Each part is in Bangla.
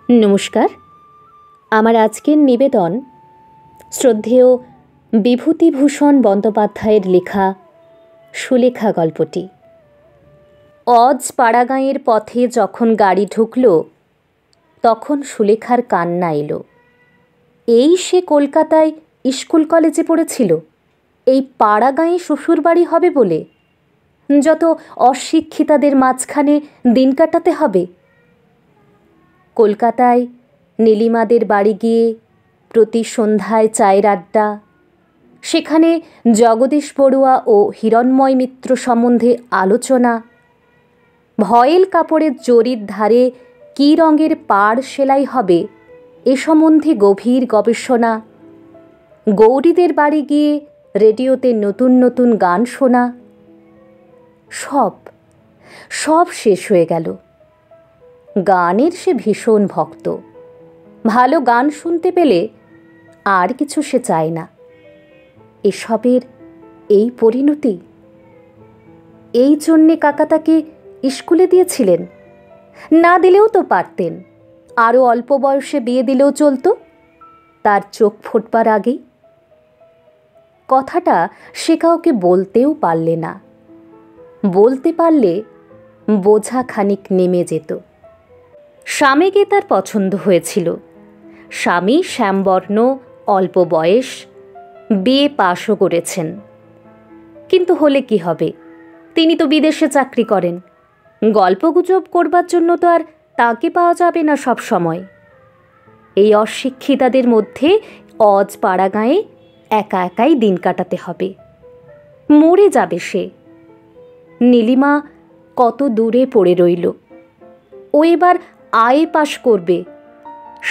নমস্কার। আমার আজকের নিবেদন শ্রদ্ধেয় বিভূতিভূষণ বন্দ্যোপাধ্যায়ের লেখা সুলেখা গল্পটি। অজ পাড়াগাঁয়ের পথে যখন গাড়ি ঢুকল তখন সুলেখার কান্না এলো। এই সে কলকাতায় স্কুল কলেজে পড়েছিল, এই পাড়াগাঁয়ে শ্বশুরবাড়ি হবে বলে যত অশিক্ষিতাদের মাঝখানে দিন কাটাতে হবে। কলকাতায় নীলিমাদের বাড়ি গিয়ে প্রতি সন্ধ্যায় চায়ের আড্ডা, সেখানে জগদীশ বড়ুয়া ও হিরণময় মিত্র সম্বন্ধে আলোচনা, ভয়েল কাপড়ের জরির ধারে কী রঙের পাড় সেলাই হবে এ সম্বন্ধে গভীর গবেষণা, গৌরীদের বাড়ি গিয়ে রেডিওতে নতুন নতুন গান শোনা, সব শেষ হয়ে গেল। গানের সে ভীষণ ভক্ত, ভালো গান শুনতে পেলে আর কিছু সে চায় না। এসবের এই পরিণতি। এই জন্যে কাকা তাকে স্কুলে দিয়েছিলেন। না দিলেও তো পারতেন, আরও অল্প বয়সে বিয়ে দিলেও চলতো, তার চোখ ফুটবার আগেই। কথাটা সে কাউকে বলতেও পারলে না। বলতে পারলে বোঝা খানিক নেমে যেত। স্বামীকে তার পছন্দ হয়েছিল। স্বামী শ্যামবর্ণ, অল্প বয়স, বিয়ে পাশও করেছেন। কিন্তু হলে কি হবে, তিনি তো বিদেশে চাকরি করেন। গল্পগুজব করবার জন্য তো আর তাকে পাওয়া যাবে না সব সময়। এই অশিক্ষিতাদের মধ্যে অজ পাড়াগাঁয়ে একা একাই দিন কাটাতে হবে। মরে যাবে সে। নীলিমা কত দূরে পড়ে রইল। ও এবার আয়ে পাশ করবে।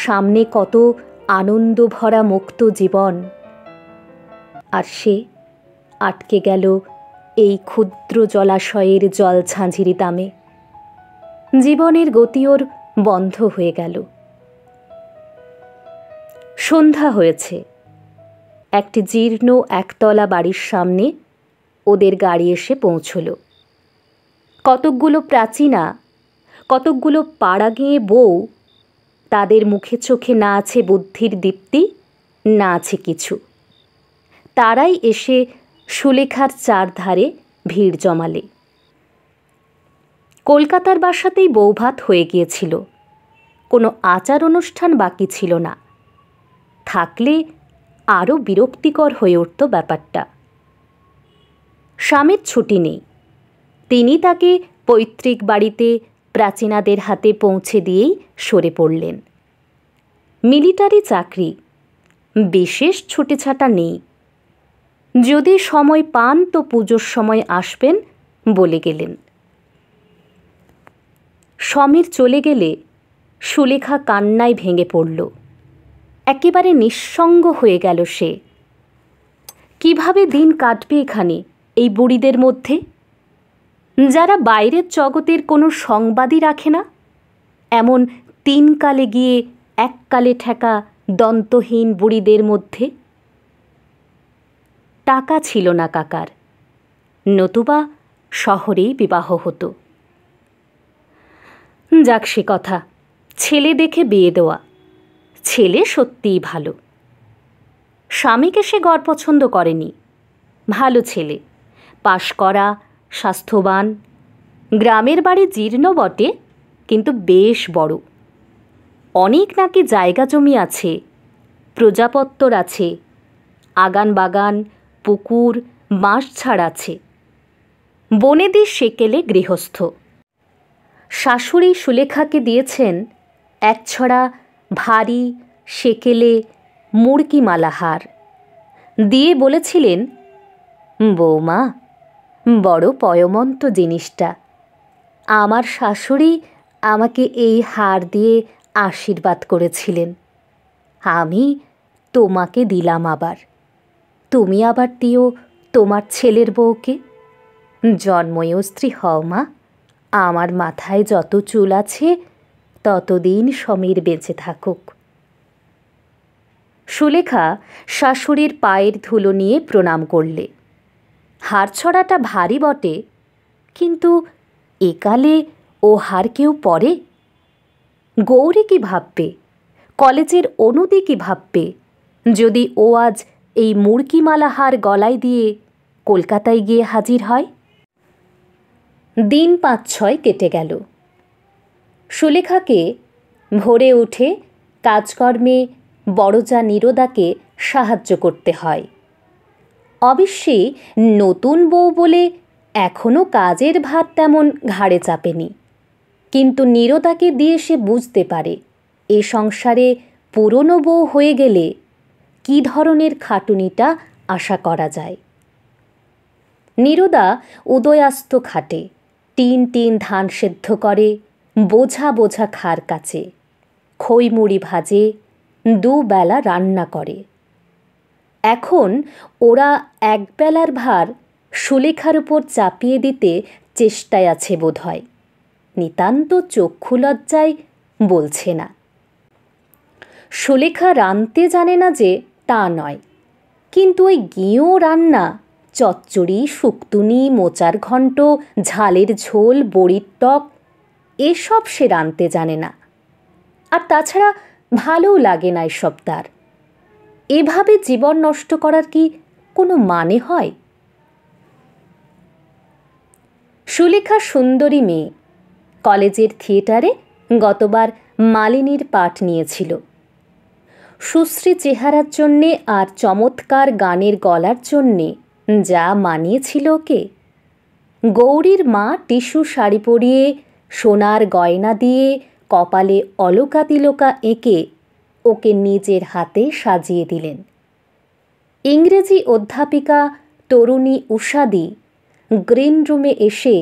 সামনে কত আনন্দ ভরা মুক্ত জীবন। আর সে আটকে গেল এই ক্ষুদ্র জলাশয়ের জল ঝাঁঝিরি দামে। জীবনের গতি ওর বন্ধ হয়ে গেল। সন্ধ্যা হয়েছে। একটি জীর্ণ একতলা বাড়ির সামনে ওদের গাড়ি এসে পৌঁছল। কতকগুলো প্রাচীনা, কতকগুলো পাড়াগেঁয়ে বউ, তাদের মুখে চোখে না আছে বুদ্ধির দীপ্তি, না আছে কিছু। তারাই এসে সুলেখার চারধারে ভিড় জমালে। কলকাতার বাসাতেই বৌভাত হয়ে গিয়েছিল। কোনো আচার অনুষ্ঠান বাকি ছিল না। থাকলে আরও বিরক্তিকর হয়ে উঠত ব্যাপারটা। স্বামীর ছুটি নেই। তিনি তাকে পৈতৃক বাড়িতে প্রাচীনাদের হাতে পৌঁছে দিয়েই সরে পড়লেন। মিলিটারি চাকরি, বিশেষ ছুটিছাটা নেই। যদি সময় পান তো পুজোর সময় আসবেন বলে গেলেন। সমীর চলে গেলে সুলেখা কান্নায় ভেঙে পড়ল। একেবারে নিঃসঙ্গ হয়ে গেল সে। কিভাবে দিন কাটবে এখানে এই বুড়িদের মধ্যে, যারা বাইরের জগতের কোনো সংবাদই রাখে না? এমন তিন কালে গিয়ে এক কালে ঠেকা দন্তহীন বুড়িদের মধ্যে। টাকা ছিল না কাকার, নতুবা শহরেই বিবাহ হতো। যাক সে কথা, ছেলে দেখে বিয়ে দেওয়া। ছেলে সত্যিই ভালো। স্বামীকে সে গড় পছন্দ করেনি। ভালো ছেলে, পাশ করা, স্বাস্থ্যবান, গ্রামের বাড়ি জীর্ণ বটে, কিন্তু বেশ বড়। অনেক নাকি জায়গা জমি আছে, প্রজাপত্তর আছে, আগান বাগান, পুকুর, বাঁশঝাড় আছে। বনেদি সেকেলে গৃহস্থ। শাশুড়ি সুলেখাকে দিয়েছেন একছড়া ভারী সেকেলে মুড়কি মালাহার দিয়ে বলেছিলেন, বৌমা, বড় পয়মন্ত জিনিসটা। আমার শাশুড়ি আমাকে এই হার দিয়ে আশীর্বাদ করেছিলেন। আমি তোমাকে দিলাম, আবার তুমি আবার দিও তোমার ছেলের বউকে। জন্ময় স্ত্রী হও মা। আমার মাথায় যত চুল আছে ততদিন সমীর বেঁচে থাকুক। সুলেখা শাশুড়ির পায়ের ধুলো নিয়ে প্রণাম করলে। হার ছড়াটা ভারী বটে, কিন্তু একালে ও হার কেউ পরে? গৌরী কি ভাববে, কলেজের অনুদি কি ভাববে যদি ও আজ এই মুড়কিমালা হার গলায় দিয়ে কলকাতায় গিয়ে হাজির হয়? দিন 5-6 কেটে গেল। সুলেখাকে ভোরে উঠে কাজকর্মে বড়জা নীরদাকে সাহায্য করতে হয়। অবশ্যই নতুন বউ বলে এখনও কাজের ভার তেমন ঘাড়ে চাপেনি, কিন্তু নীরদাকে দিয়ে সে বুঝতে পারে এ সংসারে পুরনো বউ হয়ে গেলে কী ধরনের খাটুনিটা আশা করা যায়। নীরদা উদয়াস্ত খাটে, টিন টিন ধান সেদ্ধ করে, বোঝা বোঝা খার কাচে, খইমুড়ি ভাজে, দুবেলা রান্না করে। এখন ওরা একবেলার ভার সুলেখার উপর চাপিয়ে দিতে চেষ্টায় আছে বোধহয়। নিতান্ত চক্ষু লজ্জায় বলছে না। সুলেখা রাঁধতে জানে না যে তা নয়, কিন্তু ওই গিঁয়ো রান্না, চচ্চড়ি, শুক্তুনি, মোচার ঘণ্ট, ঝালের ঝোল, বড়ির টক এসব সে রাঁধতে জানে না। আর তাছাড়া ভালোও লাগে না এসব তার। এভাবে জীবন নষ্ট করার কি কোনো মানে হয়? সুলেখা সুন্দরী মেয়ে, কলেজের থিয়েটারে গতবার মালিনীর পাঠ নিয়েছিল। সুশ্রী চেহারার জন্যে আর চমৎকার গানের গলার জন্যে যা মানিয়েছিল ওকে। গৌরীর মা টিস্যু শাড়ি পরিয়ে, সোনার গয়না দিয়ে, কপালে অলকা তিলকা এঁকে ওকে নিজের হাতে সাজিয়ে দিলেন। ইংরেজি অধ্যাপিকা তরুণী উষাদি গ্রিন রুমে এসে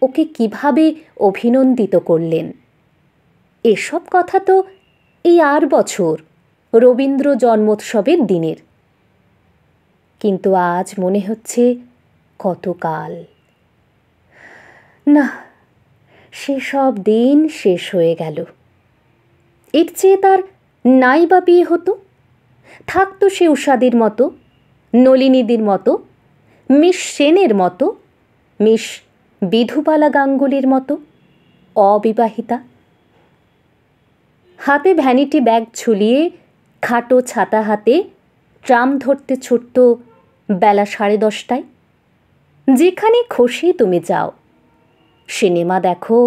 ওকে কিভাবে অভিনন্দিত করলেন। এসব কথা তো এই 8 বছর রবীন্দ্র জন্মোৎসবের দিনের, কিন্তু আজ মনে হচ্ছে কতকাল। না, সেসব দিন শেষ হয়ে গেল। এর চেয়ে তার নাই বা বিয়ে হতো, থাকতো সে উষাদির মতো, নলিনীদির মতো, মিস সেনের মতো, মিস বিধুবালা গাঙ্গুলির মতো অবিবাহিতা। হাতে ভ্যানিটি ব্যাগ ঝুলিয়ে, খাটো ছাতা হাতে ট্রাম ধরতে ছুটত বেলা 10:30টায়। যেখানে খুশি তুমি যাও, সিনেমা দেখো,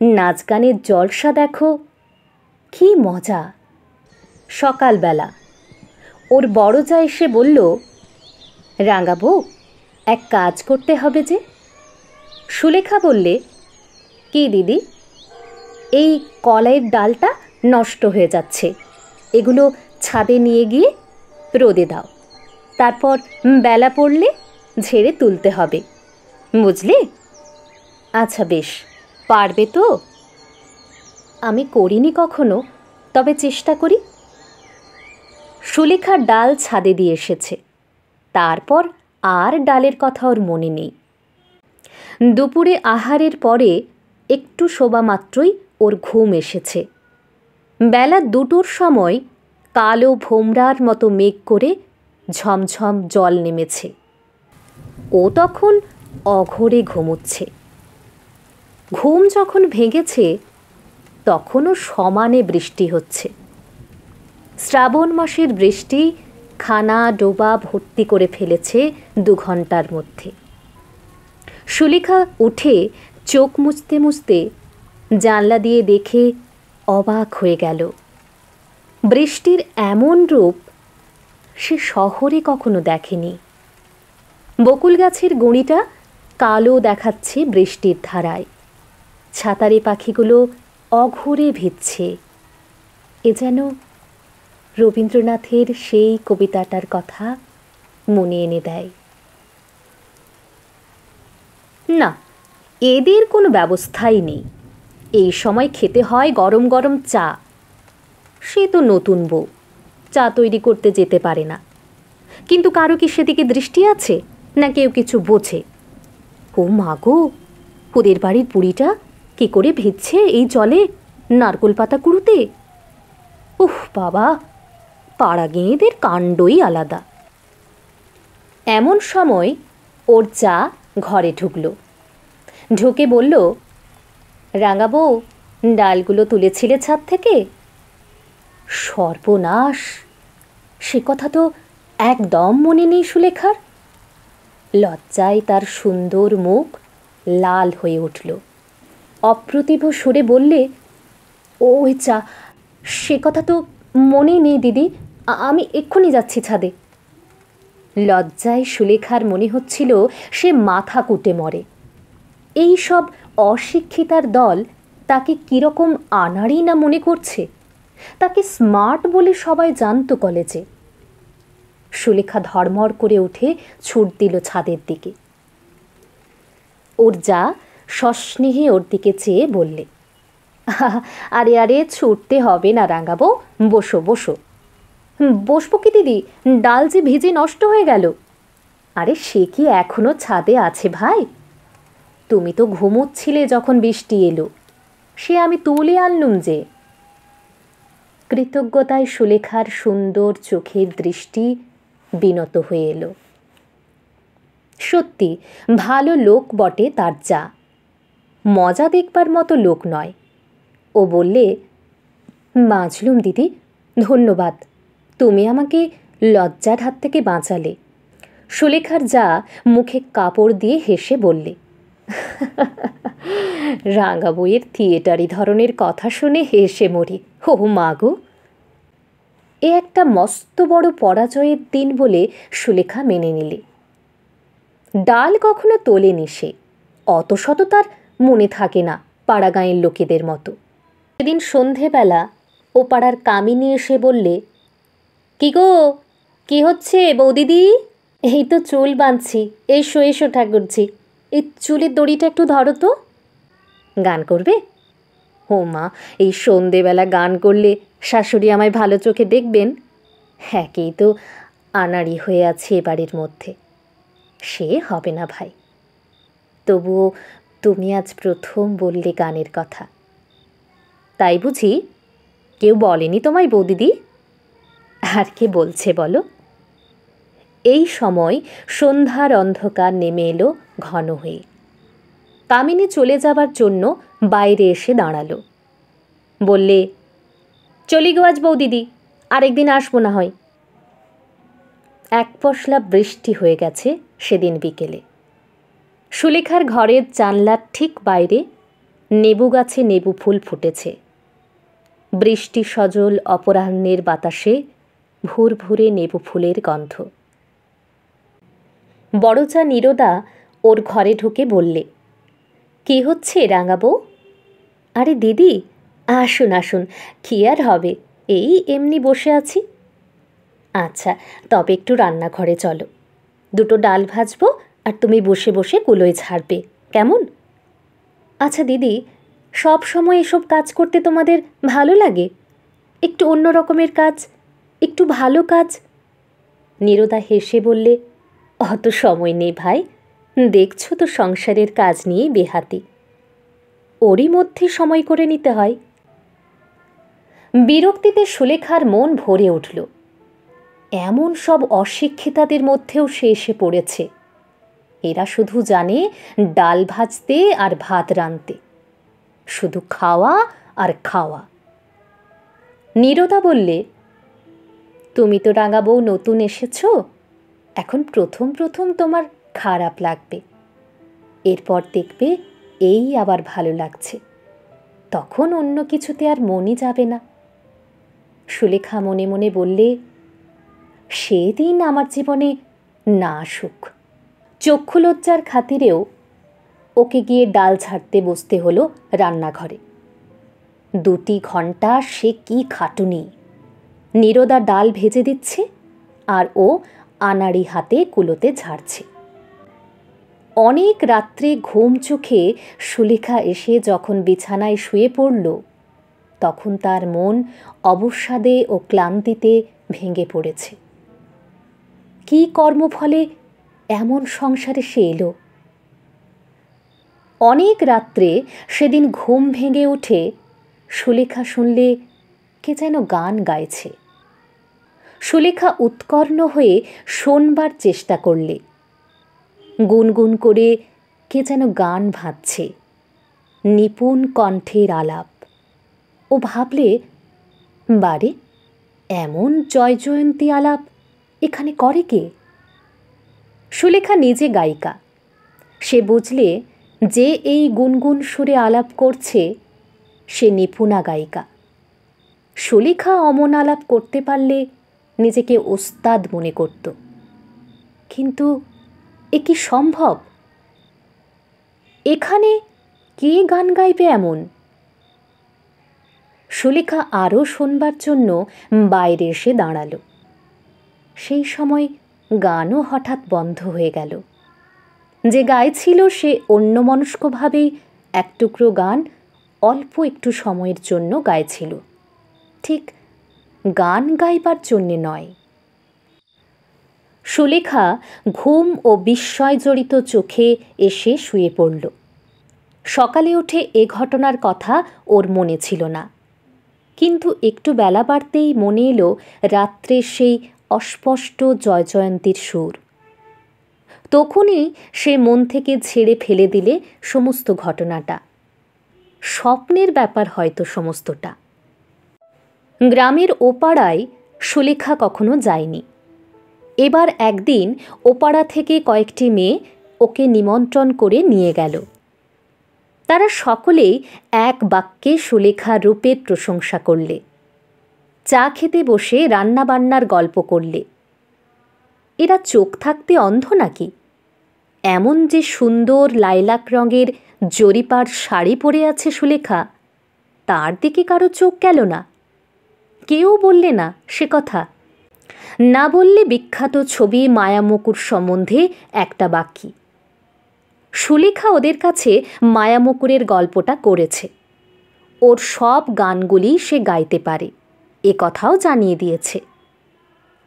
নাচ গানের জলসা দেখো, কি মজা। সকালবেলা ওর বড়জা এসে বলল, রাঙাবো, এক কাজ করতে হবে যে। সুলেখা বললে, কি দিদি? এই কলাইয়ের ডালটা নষ্ট হয়ে যাচ্ছে, এগুলো ছাদে নিয়ে গিয়ে রোদে দাও, তারপর বেলা পড়লে ঝেড়ে তুলতে হবে, বুঝলে? আচ্ছা বেশ, পারবে তো? আমি করিনি কখনো, তবে চেষ্টা করি। সুলেখা ডাল ছাদে দিয়ে এসেছে, তারপর আর ডালের কথা ওর মনে নেই। দুপুরে আহারের পরে একটু শোবা মাত্রই ওর ঘুম এসেছে। বেলা 2টোর সময় কালো ভোমরার মতো মেঘ করে ঝমঝম জল নেমেছে। ও তখন অঘোরে ঘুমোচ্ছে। ঘুম যখন ভেঙেছে তখনও সমানে বৃষ্টি হচ্ছে। শ্রাবণ মাসের বৃষ্টি খানা ডোবা ভর্তি করে ফেলেছে 2 ঘন্টার মধ্যে। সুলেখা উঠে চোখ মুছতে মুছতে জানলা দিয়ে দেখে অবাক হয়ে গেল। বৃষ্টির এমন রূপ সে শহরে কখনো দেখেনি। বকুল গাছের গুঁড়িটা কালো দেখাচ্ছে বৃষ্টির ধারায়। ছাতারে পাখিগুলো অঘোরে ভিজছে। এ যেন রবীন্দ্রনাথের সেই কবিতাটার কথা মনে এনে দেয়। না, এদের কোনো ব্যবস্থাই নেই। এই সময় খেতে হয় গরম গরম চা। সে তো নতুন বউ, চা তৈরি করতে যেতে পারে না। কিন্তু কারো কি সেদিকে দৃষ্টি আছে, না কেউ কিছু বোঝে? ও মা গো, ওদের বাড়ির বুড়িটা কি করে ভিজছে এই জলে নারকোল পাতা কুড়োতে! উফ বাবা, পাড়া গেঁয়েদের কাণ্ডই আলাদা। এমন সময় ওর চা ঘরে ঢুকল। ঢুকে বলল, রাঙাবো, ডালগুলো তুলেছিলে ছাদ থেকে? সর্বনাশ, সে কথা তো একদম মনে নেই সুলেখার। লজ্জায় তার সুন্দর মুখ লাল হয়ে উঠল। অপ্রতিভ সুরে বললে, ওই চা, সে কথা তো মনেই নেই দিদি, আমি এক্ষুনি যাচ্ছি ছাদে। লজ্জায় সুলেখার মনে হচ্ছিল সে মাথা কুটে মরে। এই সব অশিক্ষিতার দল তাকে কীরকম আনাড়ি না মনে করছে। তাকে স্মার্ট বলে সবাই জানত কলেজে। সুলেখা ধড়মড় করে উঠে ছুট দিল ছাদের দিকে। ওর যা সস্নেহে ওর দিকে চেয়ে বললে, আরে আরে, ছুটতে হবে না রাঙাবো, বসো বসো। বসবো কি দিদি, ডাল যে ভিজে নষ্ট হয়ে গেল। আরে সে কি এখনো ছাদে আছে ভাই? তুমি তো ঘুমোচ্ছিলে যখন বৃষ্টি এলো, সে আমি তুলে আনলুম যে। কৃতজ্ঞতায় সুলেখার সুন্দর চোখের দৃষ্টি বিনত হয়ে এলো। সত্যি ভালো লোক বটে তার যা, মজা দেখবার মতো লোক নয়। ও বললে, বাঁচলুম দিদি, ধন্যবাদ, তুমি আমাকে লজ্জার হাত থেকে বাঁচালে। সুলেখার যা মুখে কাপড় দিয়ে হেসে বললে, রাঙা বইয়ের থিয়েটারি ধরনের কথা শুনে হেসে মরি। ও মা গো! এ একটা মস্ত বড় পরাজয়ের দিন বলে সুলেখা মেনে নিলে। ডাল কখনো তোলেনি সে, অত শত তার মনে থাকে না পাড়াগাঁয়ের লোকেদের মতো। সেদিন সন্ধেবেলা ও পাড়ার কামিনী এসে বললে, কি গো, কি হচ্ছে বৌদিদি? এই তো চুল বাঁধছি, এসো এসো ঠাকুরজি, এই চুলের দড়িটা একটু ধরো তো। গান করবে? ও মা, এই সন্ধেবেলা গান করলে শাশুড়ি আমায় ভালো চোখে দেখবেন? একেই তো আনাড়ি হয়ে আছে এ বাড়ির মধ্যে, সে হবে না ভাই। তবুও তুমি আজ প্রথম বললে গানের কথা। তাই বুঝি? কেউ বলেনি তোমায় বৌদিদি? আর কে বলছে বলো? এই সময় সন্ধ্যার অন্ধকার নেমে এলো ঘন হয়ে। কামিনী চলে যাবার জন্য বাইরে এসে দাঁড়ালো। বললে, চলি গো আজ বৌদিদি, আরেকদিন আসবো না হয়। এক পশলা বৃষ্টি হয়ে গেছে সেদিন বিকেলে। সুলেখার ঘরের জানলার ঠিক বাইরে নেবু গাছে নেবু ফুল ফুটেছে। বৃষ্টি সজল অপরাহ্নের বাতাসে ভুর ভুরে নেবু ফুলের গন্ধ। বড়চা নীরদা ওর ঘরে ঢুকে বললে, কি হচ্ছে রাঙাবো? আরে দিদি, আসুন আসুন, কি আর হবে, এই এমনি বসে আছি। আচ্ছা, তবে একটু রান্নাঘরে চলো, দুটো ডাল ভাজবো আর তুমি বসে বসে কুলোয় ঝাড়বে, কেমন? আচ্ছা দিদি, সব সময় এসব কাজ করতে তোমাদের ভালো লাগে? একটু অন্য রকমের কাজ, একটু ভালো কাজ। নীরদা হেসে বললে, অত সময় নেই ভাই, দেখছো তো সংসারের কাজ নিয়ে বেহাতি, ওরই মধ্যে সময় করে নিতে হয়। বিরক্তিতে সুলেখার মন ভরে উঠল। এমন সব অশিক্ষিতাদের মধ্যেও সে এসে পড়েছে। এরা শুধু জানে ডাল ভাজতে আর ভাত রাঁধতে, শুধু খাওয়া আর খাওয়া। নীরদা বললে, তুমি তো রাঙা বউ নতুন এসেছো, এখন প্রথম প্রথম তোমার খারাপ লাগবে, এরপর দেখবে এই আবার ভালো লাগছে, তখন অন্য কিছুতে আর মনই যাবে না। সুলেখা মনে মনে বললে, সেদিন আমার জীবনে না আসুক। চক্ষুলজ্জার খাতিরেও ওকে গিয়ে ডাল ছাড়তে বসতে হলো রান্নাঘরে। 2 ঘন্টা সে কি খাটুনি! নীরদা ডাল ভেজে দিচ্ছে আর ও আনাড়ি হাতে কুলোতে ঝাড়ছে। অনেক রাত্রে ঘুম চোখে সুলেখা এসে যখন বিছানায় শুয়ে পড়ল, তখন তার মন অবসাদে ও ক্লান্তিতে ভেঙে পড়েছে। কি কর্মফলে এমন সংসারে সে এলো? অনেক রাত্রে সেদিন ঘুম ভেঙে উঠে সুলেখা শুনলে কে যেন গান গাইছে। সুলেখা উৎকর্ণ হয়ে শোনবার চেষ্টা করলে। গুনগুন করে কে যেন গান ভাবছে, নিপুণ কণ্ঠের আলাপ। ও ভাবলে, বারে এমন জয়জয়ন্তী আলাপ এখানে করে কে? সুলেখা নিজে গায়িকা। সে বুঝলে যে এই গুনগুন সুরে আলাপ করছে সে নিপুণা গায়িকা। সুলেখা অমন আলাপ করতে পারলে নিজেকে ওস্তাদ মনে করত। কিন্তু এ কি সম্ভব? এখানে কে গান গাইবে এমন? সুলেখা আরও শোনবার জন্য বাইরে এসে দাঁড়ালো। সেই সময় গানও হঠাৎ বন্ধ হয়ে গেল। যে গাইছিল সে অন্যমনস্কভাবেই এক টুকরো গান অল্প একটু সময়ের জন্য গাইছিল, ঠিক গান গাইবার জন্যে নয়। সুলেখা ঘুম ও বিস্ময় জড়িত চোখে এসে শুয়ে পড়ল। সকালে উঠে এ ঘটনার কথা ওর মনে ছিল না, কিন্তু একটু বেলা বাড়তেই মনে এলো রাত্রে সেই অস্পষ্ট জয়জয়ন্তীর সুর। তখনই সে মন থেকে ঝেড়ে ফেলে দিলে সমস্ত ঘটনাটা। স্বপ্নের ব্যাপার হয়তো সমস্তটা। গ্রামের ওপাড়ায় সুলেখা কখনো যায়নি। এবার একদিন ওপাড়া থেকে কয়েকটি মেয়ে ওকে নিমন্ত্রণ করে নিয়ে গেল। তারা সকলেই এক বাক্যে সুলেখার রূপের প্রশংসা করলে। চা খেতে বসে রান্নাবান্নার গল্প করলে। এরা চোখ থাকতে অন্ধ নাকি? এমন যে সুন্দর লাইলাক রঙের জরিপার শাড়ি পরে আছে সুলেখা, তার দিকে কারো চোখ গেল না? কেউ বললে না সে কথা। না বললে বিখ্যাত ছবি মায়ামকুর সম্বন্ধে একটা বাক্যি। সুলেখা ওদের কাছে মায়ামকুরের গল্পটা করেছে। ওর সব গানগুলি সে গাইতে পারে, এ কথাও জানিয়ে দিয়েছে।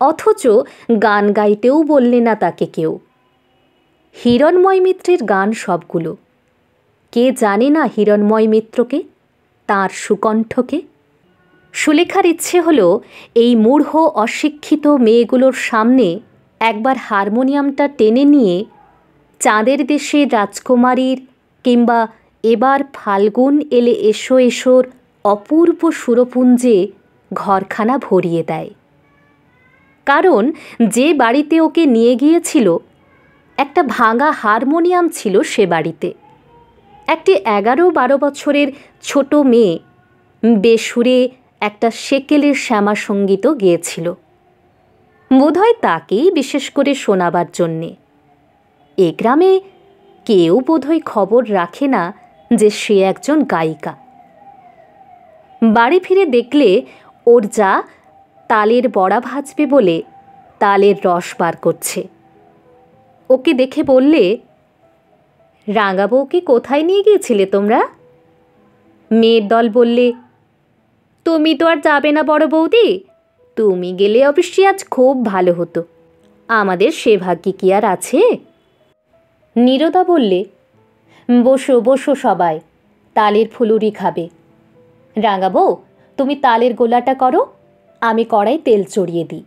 অথচ গান গাইতেও বললে না তাকে কেউ। হিরণময় মিত্রের গান সবগুলো। কে জানে না হিরণময় মিত্রকে, তাঁর সুকণ্ঠকে? সুলেখার ইচ্ছে হলো এই মূঢ় অশিক্ষিত মেয়েগুলোর সামনে একবার হারমোনিয়ামটা টেনে নিয়ে চাঁদের দেশের রাজকুমারীর কিংবা এবার ফাল্গুন এলে এসো এসোর অপূর্ব সুরপুঞ্জে ঘরখানা ভরিয়ে দেয়। কারণ যে বাড়িতে ওকে নিয়ে গিয়েছিল একটা ভাঙা হারমোনিয়াম ছিল সে বাড়িতে। একটি 11-12 বছরের ছোট মেয়ে বেসুরে একটা সেকেলের শ্যামা সঙ্গীতও গেয়েছিল, বোধহয় তাকেই বিশেষ করে শোনাবার জন্যে। এ গ্রামে কেউ বোধহয় খবর রাখে না যে সে একজন গায়িকা। বাড়ি ফিরে দেখলে ওর যা তালের বড়া ভাজবে বলে তালের রস বার করছে। ওকে দেখে বললে, রাঙা বউকে কোথায় নিয়ে গিয়েছিলে তোমরা? মেয়ের দল বললে, তুমি তো আর যাবে না বড় বৌদি, তুমি গেলে অবশ্যই আজ খুব ভালো হতো, আমাদের সে ভাগ্যে কি আর আছে? নীরদা বললে, বসো বসো সবাই, তালের ফুলুরি খাবে। রাঙা বউ, তুমি তালের গোলাটা করো, আমি কড়াই তেল চড়িয়ে দিই।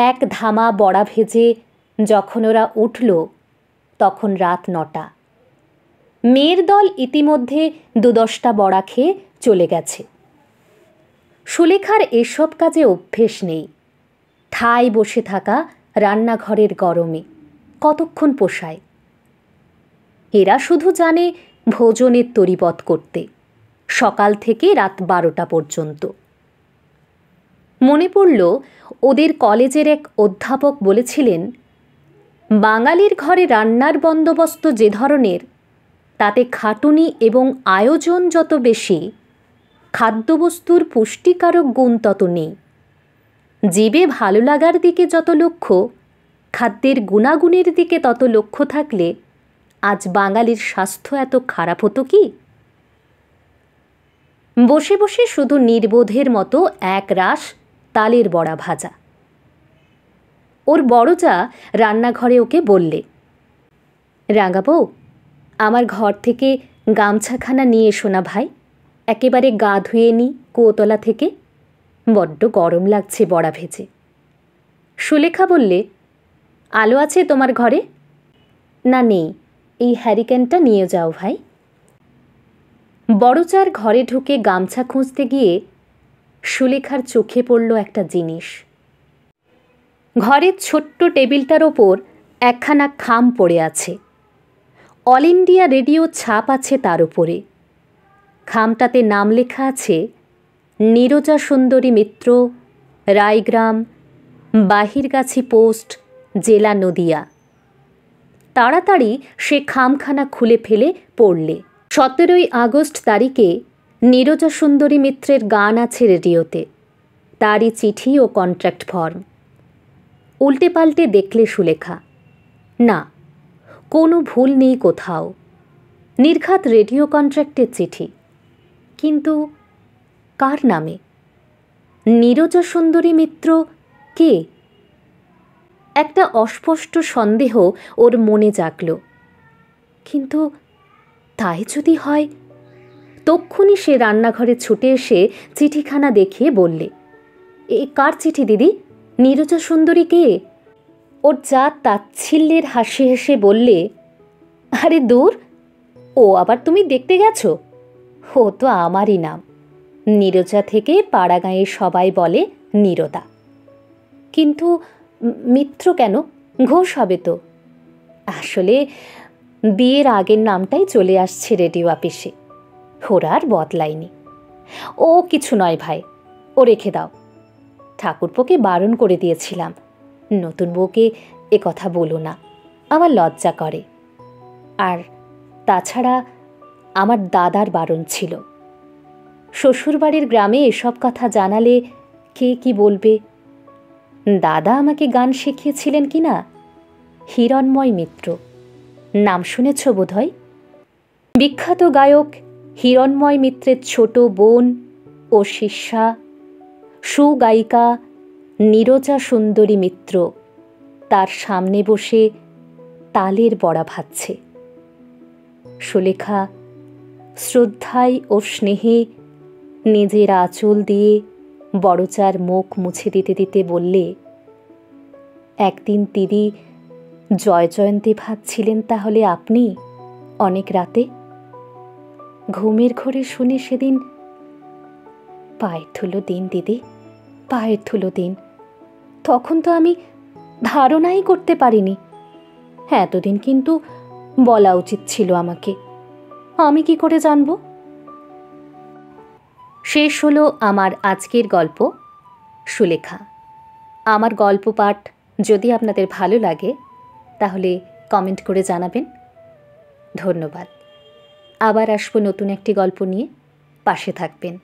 এক ধামা বড়া ভেজে যখন ওরা উঠল তখন রাত 9টা। মেয়ের দল ইতিমধ্যে 2-10টা বড়া খেয়ে চলে গেছে। সুলেখার এসব কাজে অভ্যেস নেই। ঠায় বসে থাকা রান্নাঘরের গরমে কতক্ষণ পোষায়? এরা শুধু জানে ভোজনের তরিবত করতে, সকাল থেকে রাত 12টা পর্যন্ত। মনে পড়ল ওদের কলেজের এক অধ্যাপক বলেছিলেন, বাঙালির ঘরে রান্নার বন্দোবস্ত যে ধরনের, তাতে খাটুনি এবং আয়োজন যত বেশি, খাদ্যবস্তুর পুষ্টিকারক গুণ তত নেই। জিভে ভালো লাগার দিকে যত লক্ষ্য, খাদ্যের গুণাগুণের দিকে তত লক্ষ্য থাকলে আজ বাঙালির স্বাস্থ্য এত খারাপ হতো কি? বসে বসে শুধু নির্বোধের মতো এক রাশ তালের বড়া ভাজা। ওর বড় যা রান্নাঘরে ওকে বললে, রাঙা বউ, আমার ঘর থেকে গামছাখানা নিয়ে এসো না ভাই, একেবারে গা ধুয়ে নি কুয়োতলা থেকে, বড্ড গরম লাগছে বড়া ভেজে। সুলেখা বললে, আলো আছে তোমার ঘরে? না নেই, এই হ্যারিকেনটা নিয়ে যাও ভাই। বড়চার ঘরে ঢুকে গামছা খুঁজতে গিয়ে সুলেখার চোখে পড়ল একটা জিনিস। ঘরের ছোট্ট টেবিলটার ওপর একখানা খাম পড়ে আছে। অল ইন্ডিয়া রেডিও ছাপ আছে তার উপরে। খামটাতে নাম লেখা আছে নীরজা সুন্দরী মিত্র, রায়গ্রাম, বাহিরগাছি পোস্ট, জেলা নদিয়া। তাড়াতাড়ি সে খামখানা খুলে ফেলে পড়লে 17ই আগস্ট তারিখে নীরজা সুন্দরী মিত্রের গান আছে রেডিওতে, তারই চিঠি ও কন্ট্রাক্ট ফর্ম। উল্টে পাল্টে দেখলে সুলেখা, না, কোনো ভুল নেই কোথাও। নির্ঘাত রেডিও কন্ট্রাক্টের চিঠি, কিন্তু কার নামে? নীরজা সুন্দরী মিত্র কে? একটা অস্পষ্ট সন্দেহ ওর মনে জাগল। কিন্তু তাই যদি হয়? তক্ষুনি সে রান্নাঘরে ছুটে এসে চিঠিখানা দেখিয়ে বললে, এ কার চিঠি দিদি? নীরজা সুন্দরী কে? ওর যা তাচ্ছিল্যের হাসি হেসে বললে, আরে দূর, ও আবার তুমি দেখতে গেছো? ও তো আমারই নাম। নীরজা থেকে পাড়াগাঁয়ে সবাই বলে নীরদা। কিন্তু মিত্র কেন? ঘোষ হবে তো। আসলে বিয়ের আগের নামটাই চলে আসছে রেডিও অফিসে, ওরা আর বদলায়নি। ও কিছু নয় ভাই, ও রেখে দাও। ঠাকুরপোকে বারণ করে দিয়েছিলাম, নতুন বউকে এ কথা বলো না, আমার লজ্জা করে। আর তাছাড়া আমার দাদার বারণ ছিল। শ্বশুরবাড়ির গ্রামে এসব কথা জানালে কে কি বলবে। দাদা আমাকে গান শিখিয়েছিলেন কি না, হিরণময় মিত্র, নাম শুনেছ বোধহয়? বিখ্যাত গায়ক হিরণময় মিত্রের ছোট বোন ও শিষ্যা সুগায়িকা নীরজা সুন্দরী মিত্র তার সামনে বসে তালের বড়া ভাজছে। সুলেখা শ্রদ্ধায় ও স্নেহে নিজের আঁচল দিয়ে বড়চার মুখ মুছে দিতে দিতে বললে, একদিন দিদি জয়জয়ন্তী ভাবছিলেন তাহলে আপনি অনেক রাতে? ঘুমের ঘোরে শুনে সেদিন পায়ের ধুলো দিন দিদি, পায়ের ধুলো দিন। তখন তো আমি ধারণাই করতে পারিনি। এতদিন কিন্তু বলা উচিত ছিল আমাকে, আমি কি করে জানব? শেষ হলো আমার আজকের গল্প সুলেখা। আমার গল্প পাঠ যদি আপনাদের ভালো লাগে তাহলে কমেন্ট করে জানাবেন। ধন্যবাদ। আবার আসবো নতুন একটি গল্প নিয়ে, পাশে থাকবেন।